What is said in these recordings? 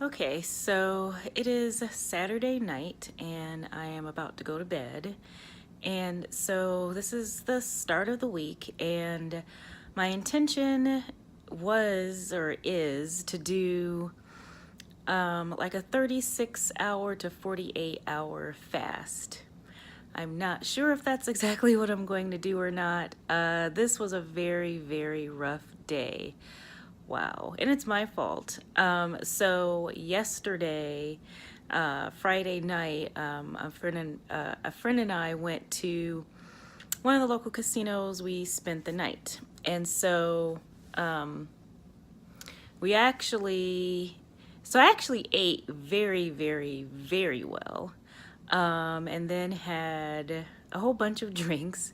Okay, so it is Saturday night and I am about to go to bed. And so this is the start of the week, and my intention was or is to do like a 36-hour to 48-hour fast. I'm not sure if that's exactly what I'm going to do or not. This was a very, very rough day. Wow, and it's my fault. So yesterday, Friday night, a friend and I went to one of the local casinos. We spent the night, and so we actually, I actually ate very, very, very well, and then had a whole bunch of drinks.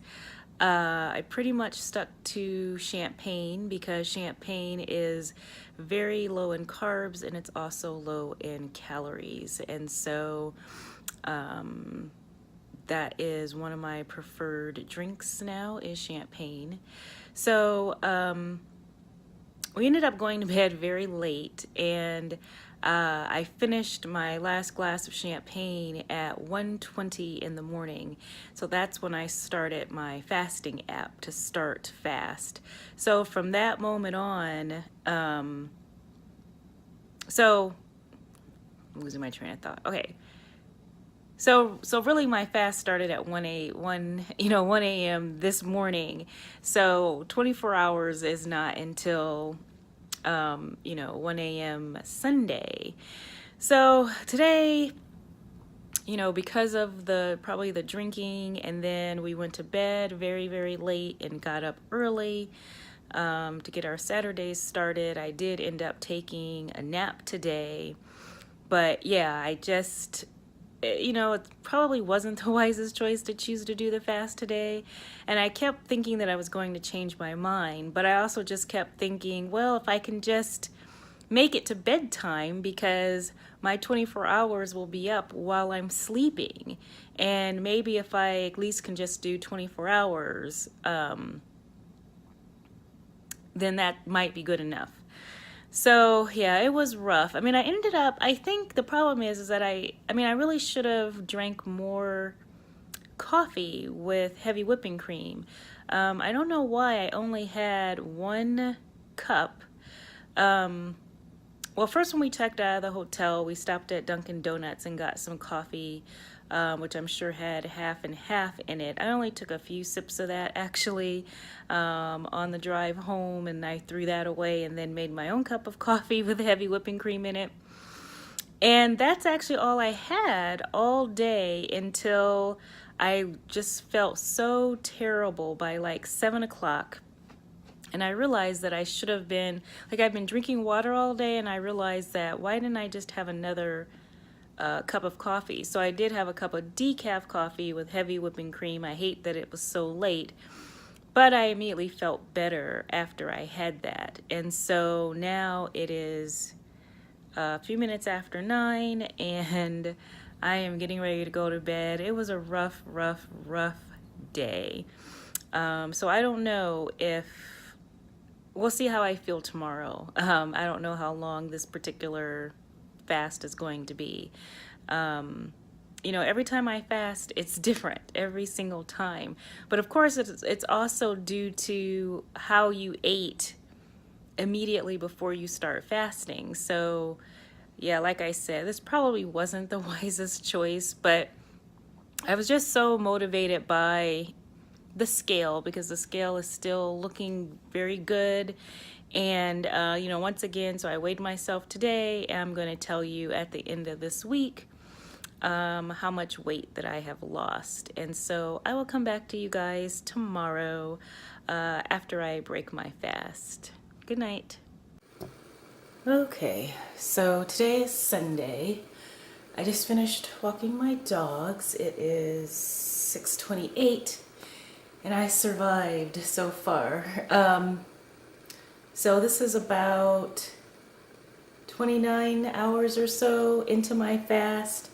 I pretty much stuck to champagne because champagne is very low in carbs and it's also low in calories. And so that is one of my preferred drinks now is champagne. So we ended up going to bed very late, and I finished my last glass of champagne at 1:20 in the morning. So that's when I started my fasting app to start fast. So from that moment on, so I'm losing my train of thought. Okay. So really my fast started at 1 a.m. this morning. So 24 hours is not until 1 a.m. Sunday. So today, because of probably the drinking, and then we went to bed very, very late and got up early to get our Saturdays started. I did end up taking a nap today. But yeah, I just, it probably wasn't the wisest choice to choose to do the fast today. And I kept thinking that I was going to change my mind, but I also just kept thinking, well, if I can just make it to bedtime, because my 24 hours will be up while I'm sleeping. And maybe if I at least can just do 24 hours, then that might be good enough. So yeah, it was rough. I think the problem is that I really should have drank more coffee with heavy whipping cream. I don't know why I only had 1 cup. Well, first when we checked out of the hotel, we stopped at Dunkin' Donuts and got some coffee, which I'm sure had half and half in it. I only took a few sips of that actually on the drive home, and I threw that away and then made my own cup of coffee with heavy whipping cream in it. And that's actually all I had all day until I just felt so terrible by like 7 o'clock. And I realized that I should have been, I've been drinking water all day, and I realized that why didn't I just have another cup of coffee? So I did have a cup of decaf coffee with heavy whipping cream. I hate that it was so late, but I immediately felt better after I had that. And so now it is a few minutes after 9, and I am getting ready to go to bed. It was a rough, rough, rough day. So I don't know if we'll see how I feel tomorrow. I don't know how long this particular fast is going to be. Every time I fast, it's different every single time. But of course, it's also due to how you ate immediately before you start fasting. So yeah, like I said, this probably wasn't the wisest choice, but I was just so motivated by the scale, because the scale is still looking very good. And once again, so I weighed myself today, and I'm going to tell you at the end of this week how much weight that I have lost. And so I will come back to you guys tomorrow after I break my fast. Good night. Okay, so today is Sunday. I just finished walking my dogs. It is 6:28. And I survived so far. So this is about 29 hours or so into my fast.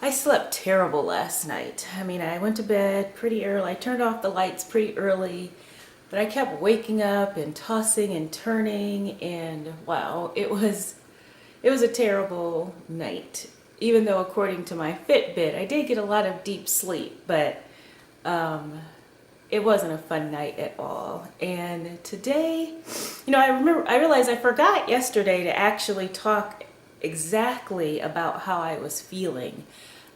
I slept terrible last night. I went to bed pretty early. I turned off the lights pretty early, but I kept waking up and tossing and turning, and wow, it was it was a terrible night. Even though according to my Fitbit, I did get a lot of deep sleep, but it wasn't a fun night at all. And today, I realized I forgot yesterday to actually talk exactly about how I was feeling.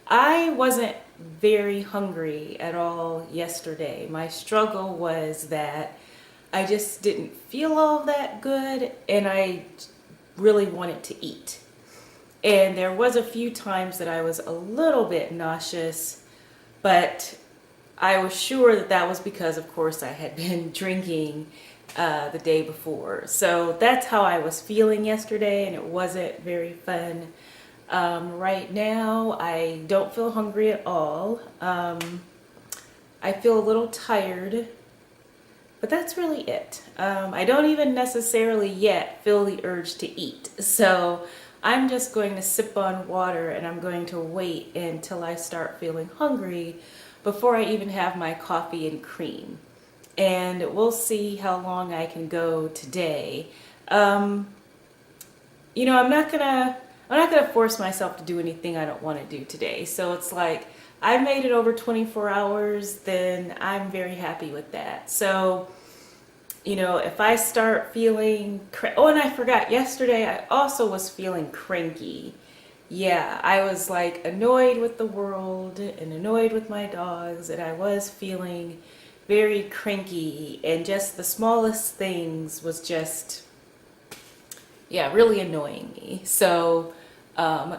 I wasn't very hungry at all yesterday. My struggle was that I just didn't feel all that good and I really wanted to eat. And there was a few times that I was a little bit nauseous, but I was sure that that was because, of course, I had been drinking the day before. So that's how I was feeling yesterday, and it wasn't very fun. Right now, I don't feel hungry at all. I feel a little tired, but that's really it. I don't even necessarily yet feel the urge to eat. So I'm just going to sip on water and I'm going to wait until I start feeling hungry before I even have my coffee and cream. And we'll see how long I can go today. I'm not gonna force myself to do anything I don't want to do today. So it's like, I made it over 24 hours, then I'm very happy with that. So, if I start feeling, oh, and I forgot, yesterday I also was feeling cranky. Yeah, I was like annoyed with the world and annoyed with my dogs, and I was feeling very cranky, and just the smallest things was just, yeah, really annoying me. So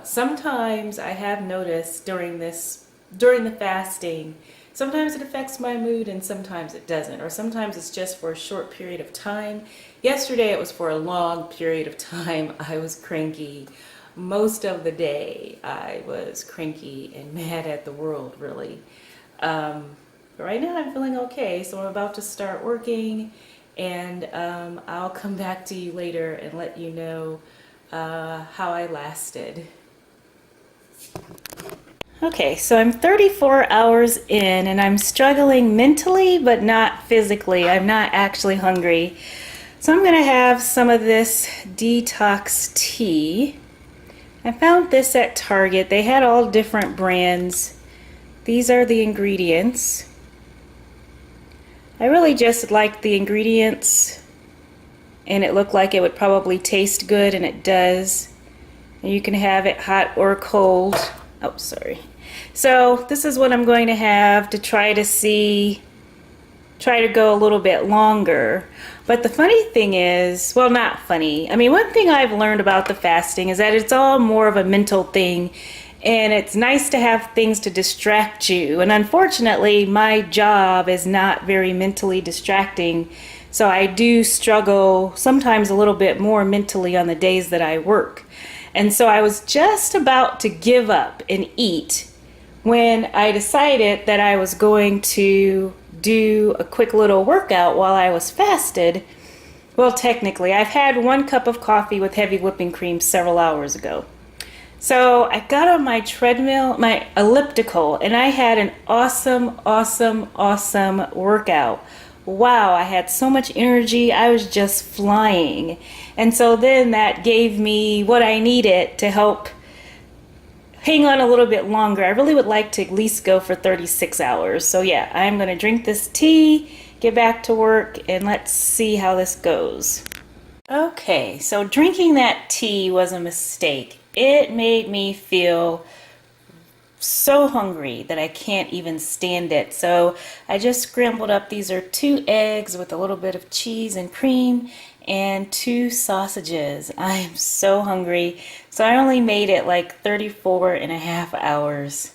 sometimes I have noticed during the fasting, sometimes it affects my mood and sometimes it doesn't, or sometimes it's just for a short period of time. Yesterday it was for a long period of time. I was cranky. Most of the day I was cranky and mad at the world, really. But right now I'm feeling okay, so I'm about to start working, and I'll come back to you later and let you know how I lasted. Okay, so I'm 34 hours in and I'm struggling mentally but not physically. I'm not actually hungry. So I'm gonna have some of this detox tea. I found this at Target. They had all different brands. These are the ingredients. I really just liked the ingredients and it looked like it would probably taste good, and it does. And you can have it hot or cold. Oh, sorry. So this is what I'm going to have to try to go a little bit longer. But the funny thing is, well, not funny. I mean, one thing I've learned about the fasting is that it's all more of a mental thing, and it's nice to have things to distract you. And unfortunately, my job is not very mentally distracting. So I do struggle sometimes a little bit more mentally on the days that I work. And so I was just about to give up and eat when I decided that I was going to do a quick little workout while I was fasted. Well, technically, I've had 1 cup of coffee with heavy whipping cream several hours ago. So I got on my treadmill, my elliptical, and I had an awesome workout. Wow, I had so much energy. I was just flying. And so then that gave me what I needed to help hang on a little bit longer. I really would like to at least go for 36 hours. So yeah, I'm going to drink this tea, get back to work, and let's see how this goes. Okay, so drinking that tea was a mistake. It made me feel so hungry that I can't even stand it. So I just scrambled up. These are 2 eggs with a little bit of cheese and cream and 2 sausages. I am so hungry. So I only made it like 34 and a half hours.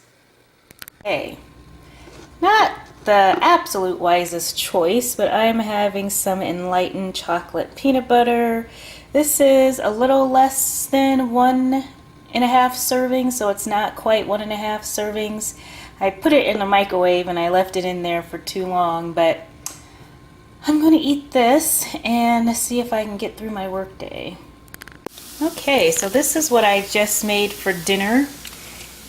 Okay, not the absolute wisest choice, but I'm having some Enlightened chocolate peanut butter. This is a little less than 1.5 servings, so it's not quite 1.5 servings. I put it in the microwave and I left it in there for too long, but I'm going to eat this and see if I can get through my work day. Okay, so this is what I just made for dinner.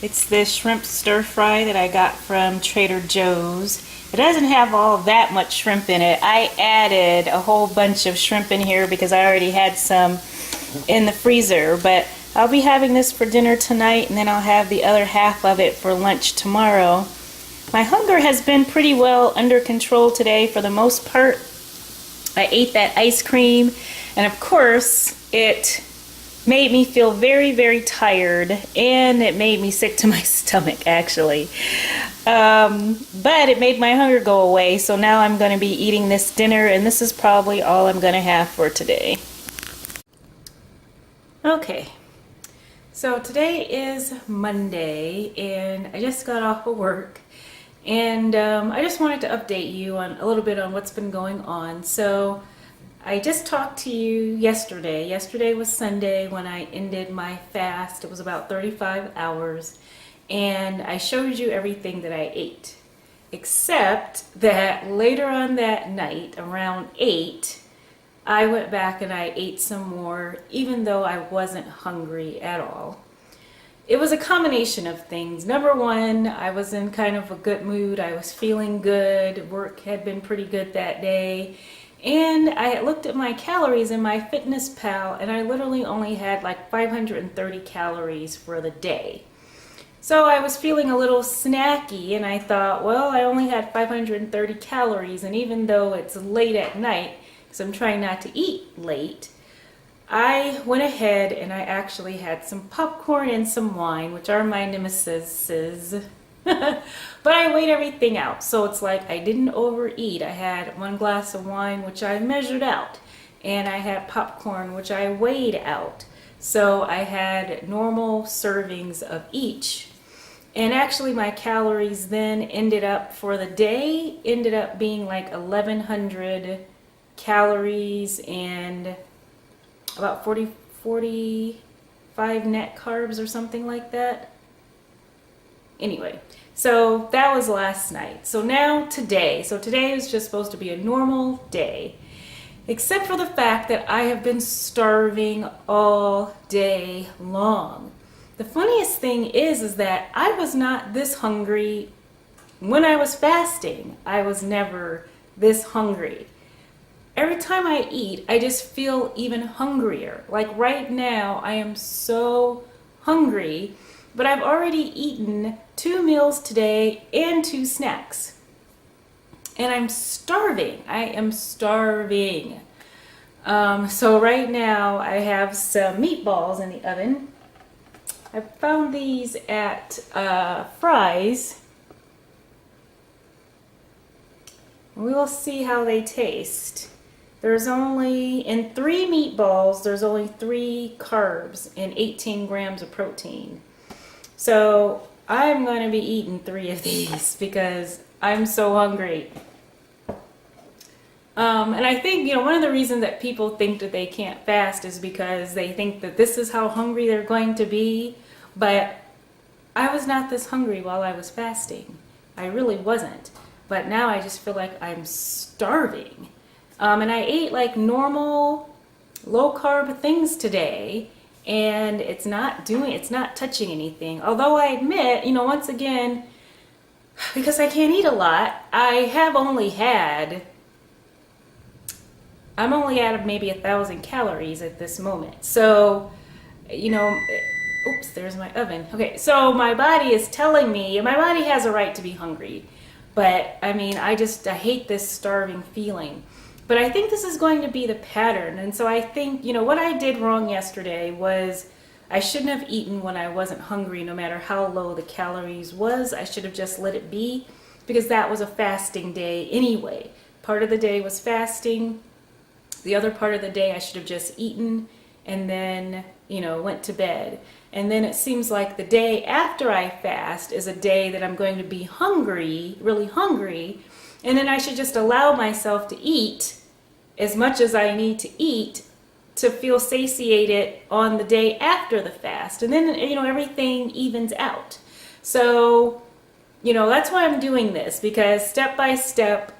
It's this shrimp stir fry that I got from Trader Joe's. It doesn't have all that much shrimp in it. I added a whole bunch of shrimp in here because I already had some in the freezer, but I'll be having this for dinner tonight, and then I'll have the other half of it for lunch tomorrow. My hunger has been pretty well under control today for the most part. I ate that ice cream, and of course, it made me feel very, very tired, and it made me sick to my stomach, actually. But it made my hunger go away, so now I'm going to be eating this dinner, and this is probably all I'm going to have for today. Okay, so today is Monday, and I just got off of work, and I just wanted to update you on a little bit on what's been going on. So I just talked to you yesterday. Yesterday was Sunday when I ended my fast. It was about 35 hours, and I showed you everything that I ate, except that later on that night, around 8, I went back and I ate some more, even though I wasn't hungry at all. It was a combination of things. Number one, I was in kind of a good mood. I was feeling good. Work had been pretty good that day. And I had looked at my calories in my Fitness Pal, and I literally only had like 530 calories for the day. So I was feeling a little snacky, and I thought, well, I only had 530 calories, and even though it's late at night, because I'm trying not to eat late, I went ahead and I actually had some popcorn and some wine, which are my nemesis. But I weighed everything out, so it's like I didn't overeat. I had 1 glass of wine, which I measured out, and I had popcorn, which I weighed out. So I had normal servings of each. And actually my calories then ended up for the day, ended up being like 1,100 calories and about 45 net carbs or something like that. Anyway, so that was last night. So now today. So today is just supposed to be a normal day, except for the fact that I have been starving all day long. The funniest thing is that I was not this hungry when I was fasting. I was never this hungry. Every time I eat, I just feel even hungrier. Like right now, I am so hungry, but I've already eaten 2 meals today and 2 snacks. And I'm starving. I am starving. So right now, I have some meatballs in the oven. I found these at Fry's. We will see how they taste. There's only, in 3 meatballs, there's only 3 carbs and 18 grams of protein. So I'm going to be eating 3 of these because I'm so hungry. And I think, one of the reasons that people think that they can't fast is because they think that this is how hungry they're going to be. But I was not this hungry while I was fasting. I really wasn't. But now I just feel like I'm starving. And I ate like normal low carb things today, and it's not touching anything. Although I admit, once again, because I can't eat a lot, I'm only at maybe 1,000 calories at this moment. So, oops, there's my oven. Okay, so my body is telling me, my body has a right to be hungry. But I mean, I hate this starving feeling. But I think this is going to be the pattern. And so I think, what I did wrong yesterday was I shouldn't have eaten when I wasn't hungry, no matter how low the calories was. I should have just let it be, because that was a fasting day anyway. Part of the day was fasting. The other part of the day I should have just eaten and then, went to bed. And then it seems like the day after I fast is a day that I'm going to be hungry, really hungry. And then I should just allow myself to eat as much as I need to eat to feel satiated on the day after the fast. And then, everything evens out. So, that's why I'm doing this, because step by step,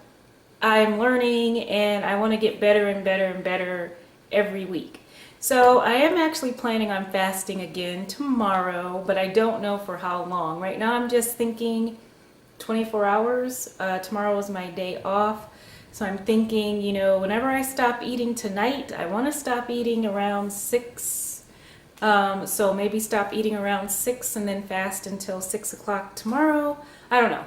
I'm learning and I want to get better and better and better every week. So I am actually planning on fasting again tomorrow, but I don't know for how long. Right now I'm just thinking 24 hours. Tomorrow is my day off. So I'm thinking, whenever I stop eating tonight, I want to stop eating around 6:30 So maybe stop eating around 6 and then fast until 6 o'clock tomorrow. I don't know.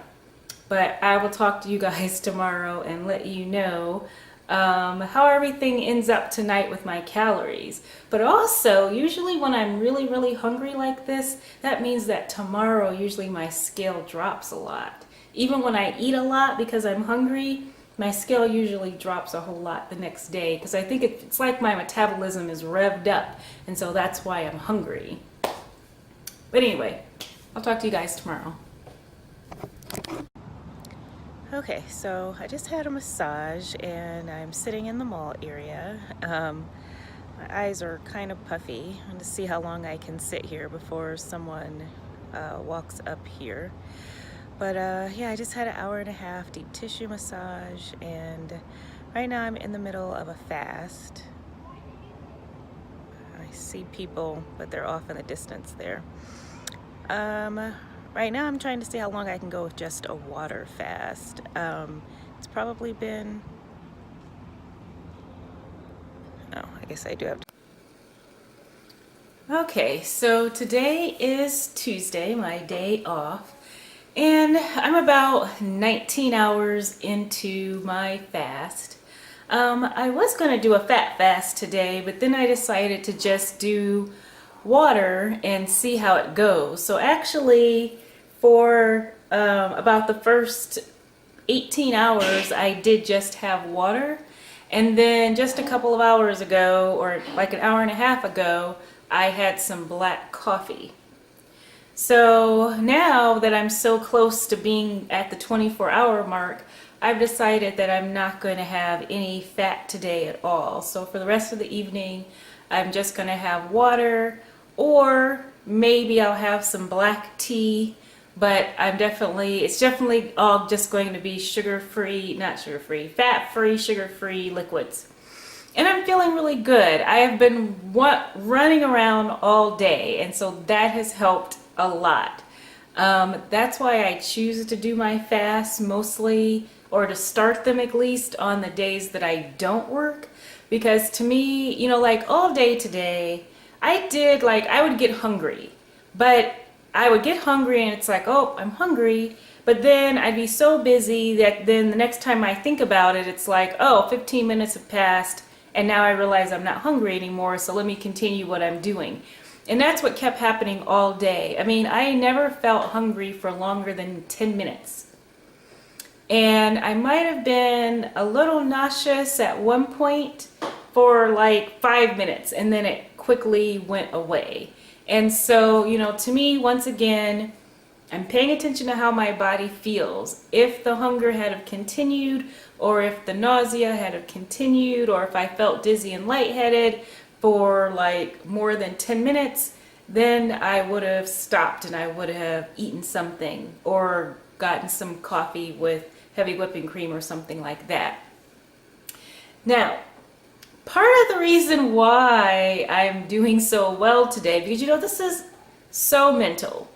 But I will talk to you guys tomorrow and let you know how everything ends up tonight with my calories. But also, usually when I'm really, really hungry like this, that means that tomorrow usually my scale drops a lot. Even when I eat a lot because I'm hungry, my scale usually drops a whole lot the next day because I think it's like my metabolism is revved up, and so that's why I'm hungry. But anyway, I'll talk to you guys tomorrow. Okay, so I just had a massage and I'm sitting in the mall area. My eyes are kind of puffy. I'm going to see how long I can sit here before someone walks up here. But yeah, I just had an hour and a half deep tissue massage, and right now I'm in the middle of a fast. I see people, but they're off in the distance there. Right now I'm trying to see how long I can go with just a water fast. It's probably been, oh, I guess I do have to. Okay, so today is Tuesday, my day off. And I'm about 19 hours into my fast. I was going to do a fat fast today, but then I decided to just do water and see how it goes. So actually, for about the first 18 hours, I did just have water. And then just a couple of hours ago, or like an hour and a half ago, I had some black coffee. So now that I'm so close to being at the 24-hour mark, I've decided that I'm not going to have any fat today at all. So for the rest of the evening, I'm just going to have water, or maybe I'll have some black tea, but it's definitely all just going to be sugar-free, not sugar-free, fat-free, sugar-free liquids. And I'm feeling really good. I have been running around all day, and so that has helped a lot. That's why I choose to do my fasts mostly, or to start them at least, on the days that I don't work. Because to me, like all day today, I would get hungry. But I would get hungry and it's like, oh, I'm hungry. But then I'd be so busy that then the next time I think about it, it's like, oh, 15 minutes have passed and now I realize I'm not hungry anymore, so let me continue what I'm doing. And that's what kept happening all day. I mean, I never felt hungry for longer than 10 minutes. And I might have been a little nauseous at one point for like 5 minutes, and then it quickly went away. And so, to me, once again, I'm paying attention to how my body feels. If the hunger had have continued, or if the nausea had have continued, or if I felt dizzy and lightheaded for like more than 10 minutes, then I would have stopped and I would have eaten something or gotten some coffee with heavy whipping cream or something like that. Now, part of the reason why I'm doing so well today, because this is so mental.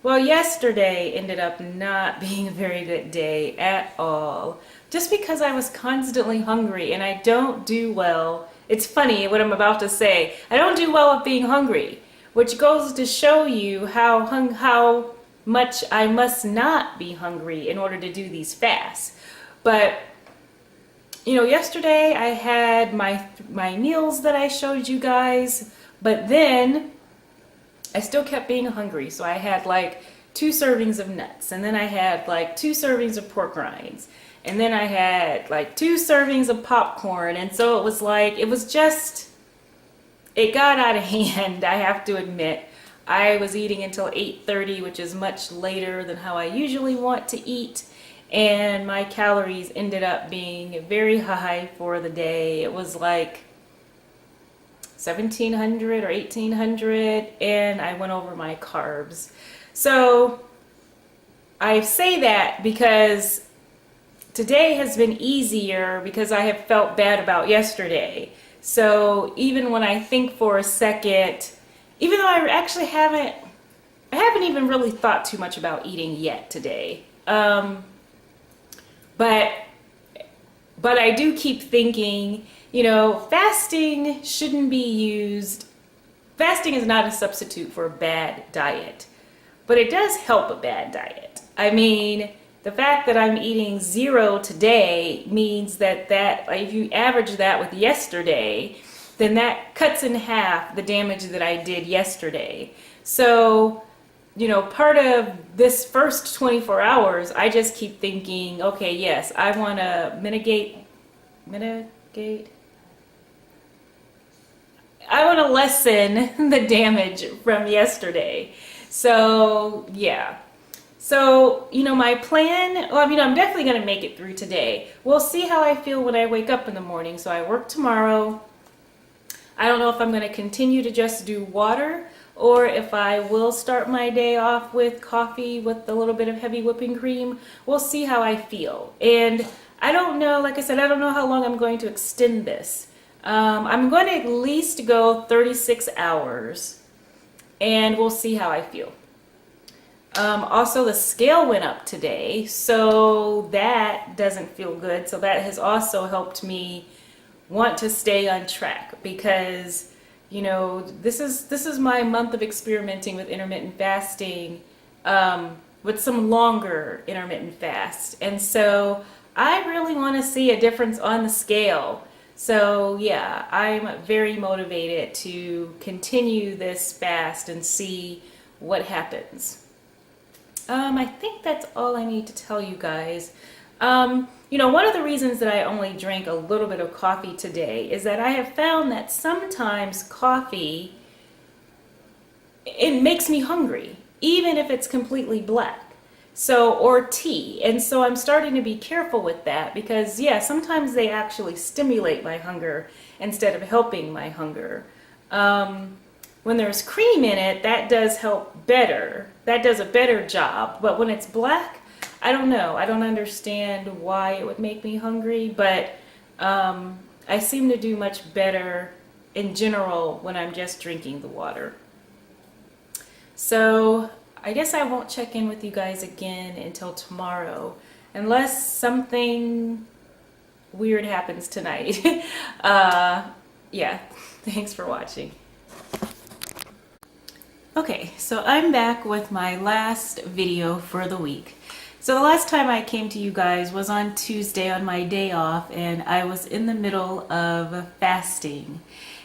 Well, yesterday ended up not being a very good day at all, just because I was constantly hungry, and I don't do well. It's funny what I'm about to say. I don't do well with being hungry, which goes to show you how much I must not be hungry in order to do these fasts. But yesterday I had my meals that I showed you guys, but then I still kept being hungry. So I had like 2 servings of nuts, and then I had like 2 servings of pork rinds, and then I had like 2 servings of popcorn. And so it was like, it got out of hand, I have to admit. I was eating until 8:30, which is much later than how I usually want to eat. And my calories ended up being very high for the day. It was like 1,700 or 1,800, and I went over my carbs. So I say that because today has been easier because I have felt bad about yesterday. So even when I think for a second, even though I haven't even really thought too much about eating yet today. But I do keep thinking, fasting shouldn't be used fasting is not a substitute for a bad diet, but it does help a bad diet. I mean, the fact that I'm eating 0 today means that if you average that with yesterday, then that cuts in half the damage that I did yesterday. So, part of this first 24 hours, I just keep thinking, okay, yes, I want to I want to lessen the damage from yesterday. So, yeah. So, my plan, well, I'm definitely going to make it through today. We'll see how I feel when I wake up in the morning. So I work tomorrow. I don't know if I'm going to continue to just do water or if I will start my day off with coffee with a little bit of heavy whipping cream. We'll see how I feel. And I don't know, like I said, I don't know how long I'm going to extend this. I'm going to at least go 36 hours and we'll see how I feel. Also, the scale went up today, so that doesn't feel good. So that has also helped me want to stay on track because, this is my month of experimenting with intermittent fasting, with some longer intermittent fast. And so I really want to see a difference on the scale. So yeah, I'm very motivated to continue this fast and see what happens. I think that's all I need to tell you guys. One of the reasons that I only drank a little bit of coffee today is that I have found that sometimes coffee, it makes me hungry, even if it's completely black. So, or tea. And so I'm starting to be careful with that because, yeah, sometimes they actually stimulate my hunger instead of helping my hunger. When there's cream in it, that does help better. That does a better job. But when it's black, I don't know. I don't understand why it would make me hungry, but I seem to do much better in general when I'm just drinking the water. So I guess I won't check in with you guys again until tomorrow, unless something weird happens tonight. Yeah, thanks for watching. Okay, so I'm back with my last video for the week. So the last time I came to you guys was on Tuesday on my day off, and I was in the middle of fasting.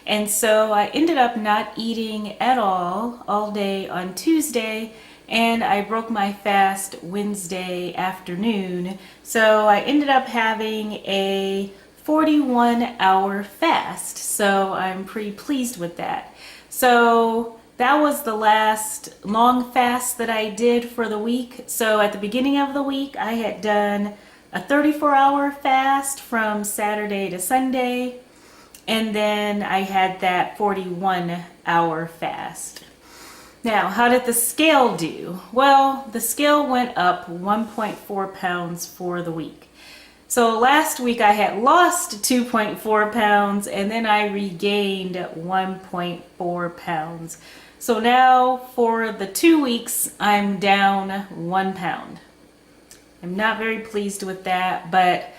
And so I ended up not eating at all day on Tuesday, and I broke my fast Wednesday afternoon. So I ended up having a 41-hour fast. So I'm pretty pleased with that. So that was the last long fast that I did for the week. So at the beginning of the week, I had done a 34-hour fast from Saturday to Sunday. And then I had that 41-hour fast. Now, how did the scale do? Well, the scale went up 1.4 pounds for the week. So last week I had lost 2.4 pounds and then I regained 1.4 pounds. So now for the 2 weeks, I'm down 1 pound. I'm not very pleased with that, but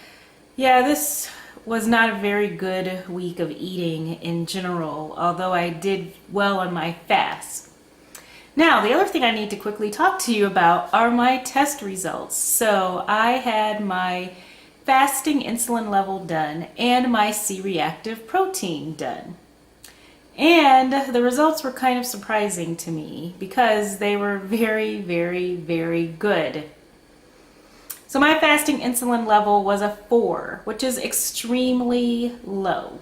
yeah, this was not a very good week of eating in general, although I did well on my fast. Now, the other thing I need to quickly talk to you about are my test results. So I had my fasting insulin level done and my C-reactive protein done. And the results were kind of surprising to me because they were very, very, very good. So my fasting insulin level was a 4, which is extremely low,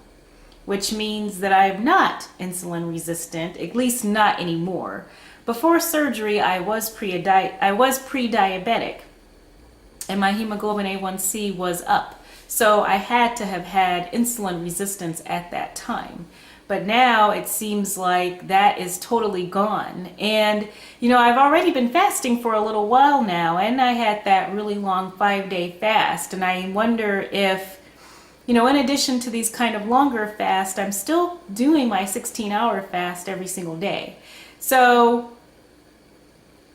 which means that I'm not insulin resistant, at least not anymore. Before surgery, I was pre-diabetic, and my hemoglobin A1C was up. So I had to have had insulin resistance at that time. But now it seems like that is totally gone. And, I've already been fasting for a little while now, and I had that really long 5-day fast. And I wonder if, in addition to these kind of longer fasts, I'm still doing my 16-hour fast every single day. So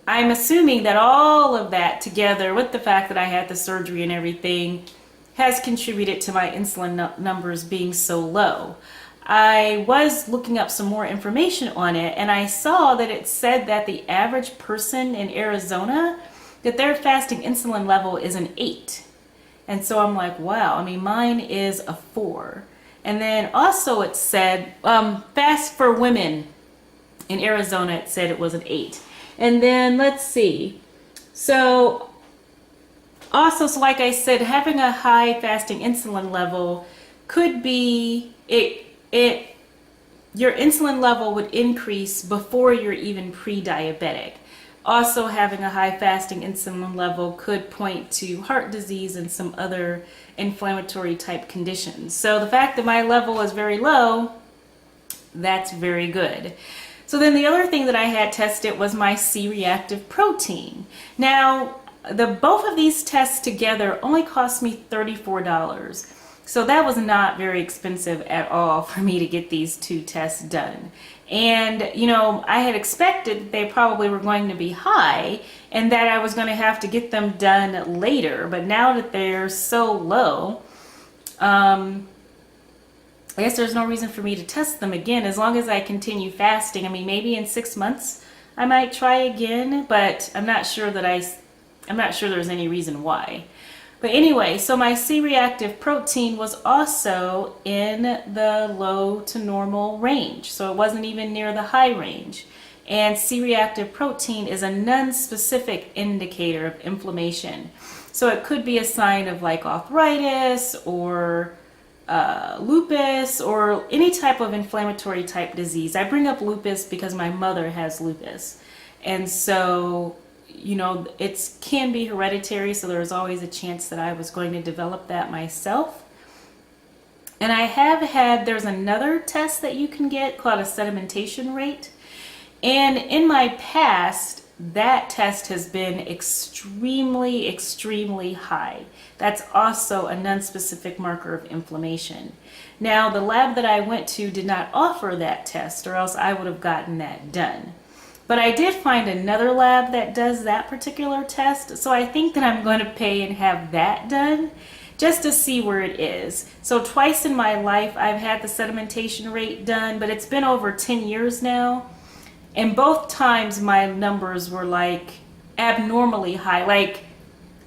I'm assuming that all of that together with the fact that I had the surgery and everything has contributed to my insulin numbers being so low. I was looking up some more information on it, and I saw that it said that the average person in Arizona, that their fasting insulin level is an 8. And so I'm like, wow, I mean, mine is a 4. And then also it said, fast for women in Arizona, it said it was an 8. And then let's see. So also, so like I said, having a high fasting insulin level could be, your insulin level would increase before you're even pre-diabetic. Also, having a high fasting insulin level could point to heart disease and some other inflammatory type conditions. So the fact that my level is very low, that's very good. So then the other thing that I had tested was my C-reactive protein. Now, both of these tests together only cost me $34. So that was not very expensive at all for me to get these 2 tests done. And, you know, I had expected that they probably were going to be high and that I was going to have to get them done later. But now that they're so low, I guess there's no reason for me to test them again as long as I continue fasting. I mean, maybe in 6 months I might try again, but I'm not sure there's any reason why. But anyway, so my C-reactive protein was also in the low to normal range. So it wasn't even near the high range. And C-reactive protein is a non-specific indicator of inflammation. So it could be a sign of like arthritis or lupus or any type of inflammatory type disease. I bring up lupus because my mother has lupus. And so, you know, it can be hereditary, so there's always a chance that I was going to develop that myself. And I have had, there's another test that you can get called a sedimentation rate. And in my past, that test has been extremely, extremely high. That's also a non-specific marker of inflammation. Now, the lab that I went to did not offer that test, or else I would have gotten that done. But I did find another lab that does that particular test, so I think that I'm going to pay and have that done just to see where it is. So twice in my life I've had the sedimentation rate done, but it's been over 10 years now. And both times my numbers were like abnormally high, like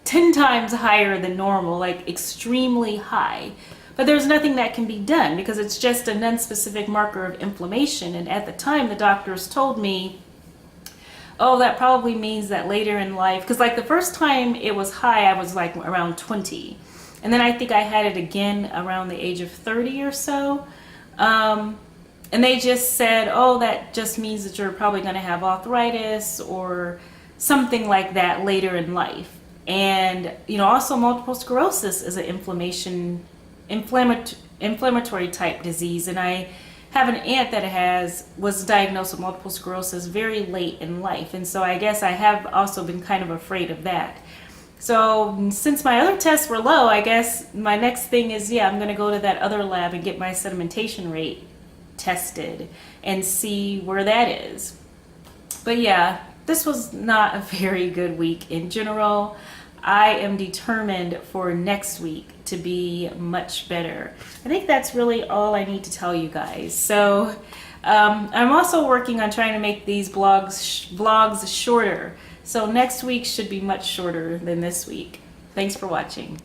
10 times higher than normal, like extremely high. But there's nothing that can be done because it's just a non-specific marker of inflammation. And at the time the doctors told me, oh, that probably means that later in life, because like the first time it was high, I was like around 20. And then I think I had it again around the age of 30 or so. And they just said, oh, that just means that you're probably going to have arthritis or something like that later in life. And, you know, also multiple sclerosis is an inflammatory type disease. And I have an aunt that was diagnosed with multiple sclerosis very late in life. And so I guess I have also been kind of afraid of that. So since my other tests were low, I guess my next thing is, yeah, I'm going to go to that other lab and get my sedimentation rate tested and see where that is. But yeah, this was not a very good week in general. I am determined for next week to be much better. I think that's really all I need to tell you guys. So I'm also working on trying to make these vlogs shorter. So next week should be much shorter than this week. Thanks for watching.